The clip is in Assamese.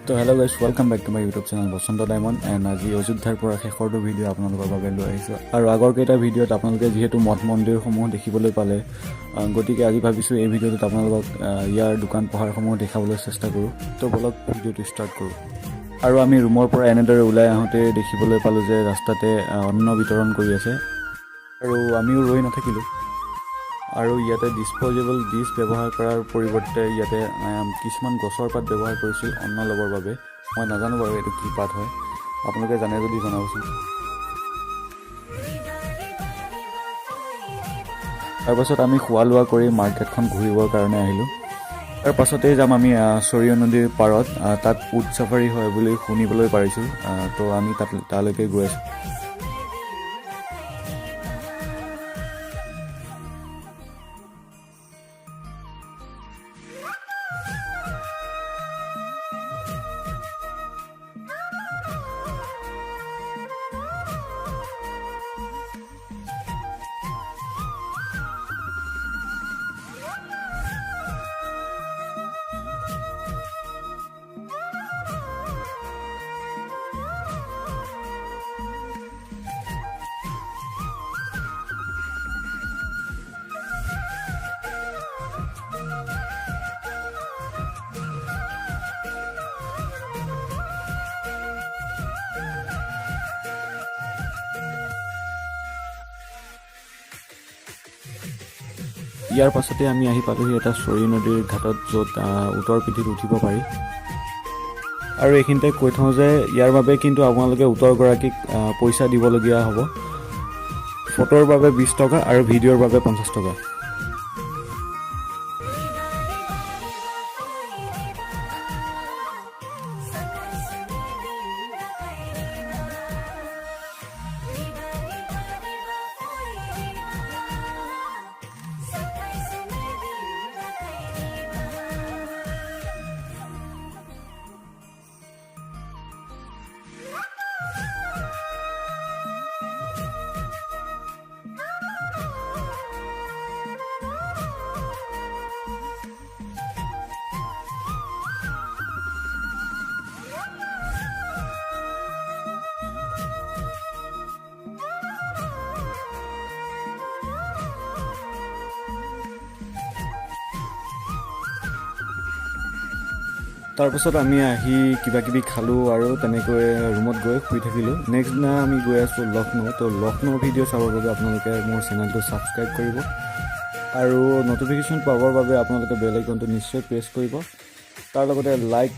তো hello' guys, welcome back to my YouTube channel Basanta diamond. And আজি অযোধ্যাৰ পৰা শেষৰটো ভিডিঅ' আপোনালোকৰ বাবে লৈ আহিছোঁ। আৰু আগৰ কেইটা ভিডিঅ'ত আপোনালোকে যিহেতু মঠ মন্দিৰসমূহ দেখিবলৈ পালে, গতিকে আজি ভাবিছোঁ এই ভিডিঅ'টোত আপোনালোকক ইয়াৰ দোকান পোহাৰসমূহ দেখাবলৈ চেষ্টা কৰোঁ। তো বলক ভিডিঅ'টো ষ্টাৰ্ট কৰোঁ। আৰু আমি ৰুমৰ পৰা এনেদৰে ওলাই আহোঁতে দেখিবলৈ পালোঁ যে ৰাস্তাতে অন্ন বিতৰণ কৰি আছে, আৰু আমিও ৰৈ নাথাকিলোঁ। আৰু ইয়াতে ডিছপ'জেবল ডিছ ব্যৱহাৰ কৰাৰ পৰিৱৰ্তে ইয়াতে কিছুমান গছৰ পাত ব্যৱহাৰ কৰিছিল অন্ন ল'বৰ বাবে। মই নাজানো বাৰু এইটো কি পাত হয়, আপোনালোকে জানে যদি জনাবচোন। তাৰপাছত আমি খোৱা লোৱা কৰি মাৰ্কেটখন ঘূৰিবৰ কাৰণে আহিলোঁ। তাৰ পাছতেই যাম আমি চৰিয় নদীৰ পাৰত। তাত উট চাফাৰী হয় বুলি শুনিবলৈ পাৰিছোঁ, তো আমি তালৈকে গৈ আছোঁ। ইয়াৰ পাছতে আমি আহি পালোহি এটা চৰি নদীৰ ঘাটত, য'ত উটৰ পিঠিত উঠিব পাৰি। আৰু এইখিনিতে কৈ থওঁ যে ইয়াৰ বাবে কিন্তু আপোনালোকে উটৰগৰাকীক পইচা দিবলগীয়া হ'ব। ফটোৰ বাবে 20 টকা আৰু ভিডিঅ'ৰ বাবে 50 টকা। তাৰপাছত আমি আহি কিবা কিবি খালোঁ আৰু তেনেকৈ ৰুমত গৈ শুই থাকিলোঁ। নেক্সট দিনা আমি গৈ আছোঁ লক্ষ্ণৌ। তো লক্ষ্ণৌ ভিডিঅ' চাবৰ বাবে আপোনালোকে মোৰ চেনেলটো ছাবস্ক্ৰাইব কৰিব, আৰু ন'টিফিকেশ্যন পাবৰ বাবে আপোনালোকে বেল আইকনটো নিশ্চয় প্ৰেছ কৰিব। তাৰ লগতে লাইক